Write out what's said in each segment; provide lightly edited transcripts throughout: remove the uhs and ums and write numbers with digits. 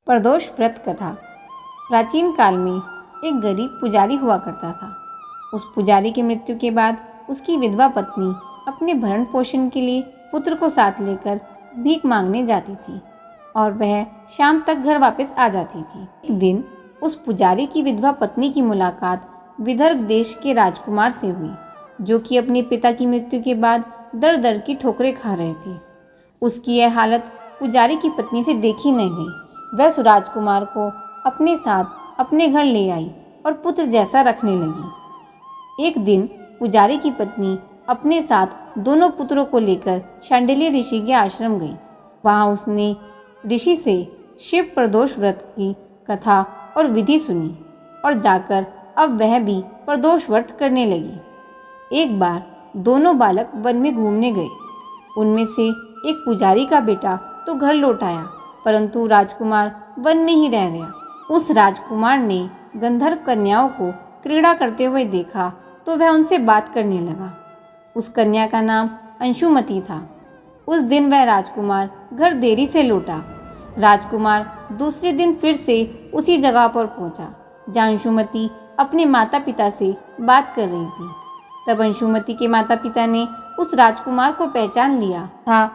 प्रदोष व्रत कथा। प्राचीन काल में एक गरीब पुजारी हुआ करता था। उस पुजारी की मृत्यु के बाद उसकी विधवा पत्नी अपने भरण पोषण के लिए पुत्र को साथ लेकर भीख मांगने जाती थी और वह शाम तक घर वापस आ जाती थी। एक दिन उस पुजारी की विधवा पत्नी की मुलाकात विदर्भ देश के राजकुमार से हुई, जो कि अपने पिता की मृत्यु के बाद दर दर की ठोकरें खा रहे थे। उसकी यह हालत पुजारी की पत्नी से देखी नहीं गई। वह उस राजकुमार को अपने साथ अपने घर ले आई और पुत्र जैसा रखने लगी। एक दिन पुजारी की पत्नी अपने साथ दोनों पुत्रों को लेकर शांडिल्य ऋषि के आश्रम गई। वहां उसने ऋषि से शिव प्रदोष व्रत की कथा और विधि सुनी और जाकर अब वह भी प्रदोष व्रत करने लगी। एक बार दोनों बालक वन में घूमने गए। उनमें से एक पुजारी का बेटा तो घर लौट आया, परंतु राजकुमार वन में ही रह गया। उस राजकुमार ने गंधर्व कन्याओं को क्रीड़ा करते हुए देखा तो वह उनसे बात करने लगा। उस कन्या का नाम अंशुमति था। उस दिन वह राजकुमार घर देरी से लौटा। राजकुमार दूसरे दिन फिर से उसी जगह पर पहुंचा जहां अंशुमति अपने माता पिता से बात कर रही थी। तब अंशुमति के माता पिता ने उस राजकुमार को पहचान लिया था।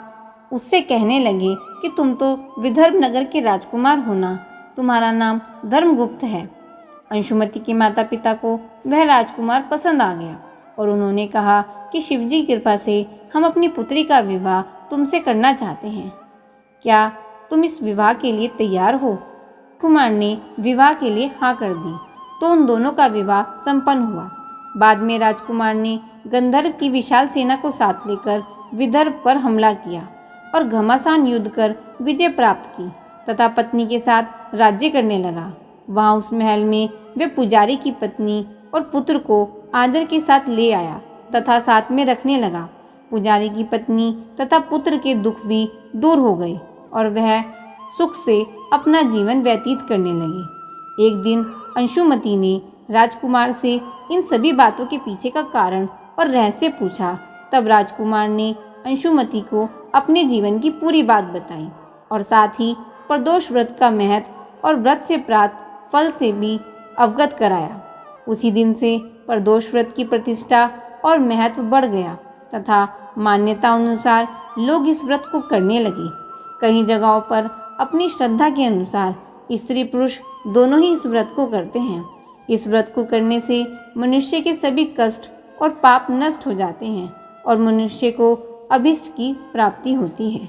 उससे कहने लगे कि तुम तो विदर्भ नगर के राजकुमार हो ना, तुम्हारा नाम धर्मगुप्त है। अंशुमति के माता पिता को वह राजकुमार पसंद आ गया और उन्होंने कहा कि शिवजी की कृपा से हम अपनी पुत्री का विवाह तुमसे करना चाहते हैं। क्या तुम इस विवाह के लिए तैयार हो? कुमार ने विवाह के लिए हाँ कर दी तो उन दोनों का विवाह संपन्न हुआ। बाद में राजकुमार ने गंधर्व की विशाल सेना को साथ लेकर विदर्भ पर हमला किया और घमासान युद्ध कर विजय प्राप्त की तथा पत्नी के साथ राज्य करने लगा। वहां उस महल में वे पुजारी की पत्नी और पुत्र को आदर के साथ ले आया तथा साथ में रखने लगा। पुजारी की पत्नी तथा पुत्र के दुख भी दूर हो गए और वह सुख से अपना जीवन व्यतीत करने लगे। एक दिन अंशुमति ने राजकुमार से इन सभी बातों के पीछे का कारण और रहस्य पूछा। तब राजकुमार ने अंशुमति को अपने जीवन की पूरी बात बताई और साथ ही प्रदोष व्रत का महत्व और व्रत से प्राप्त फल से भी अवगत कराया। उसी दिन से प्रदोष व्रत की प्रतिष्ठा और महत्व बढ़ गया तथा मान्यता अनुसार लोग इस व्रत को करने लगे। कई जगहों पर अपनी श्रद्धा के अनुसार स्त्री पुरुष दोनों ही इस व्रत को करते हैं। इस व्रत को करने से मनुष्य के सभी कष्ट और पाप नष्ट हो जाते हैं और मनुष्य को अभीष्ट की प्राप्ति होती है।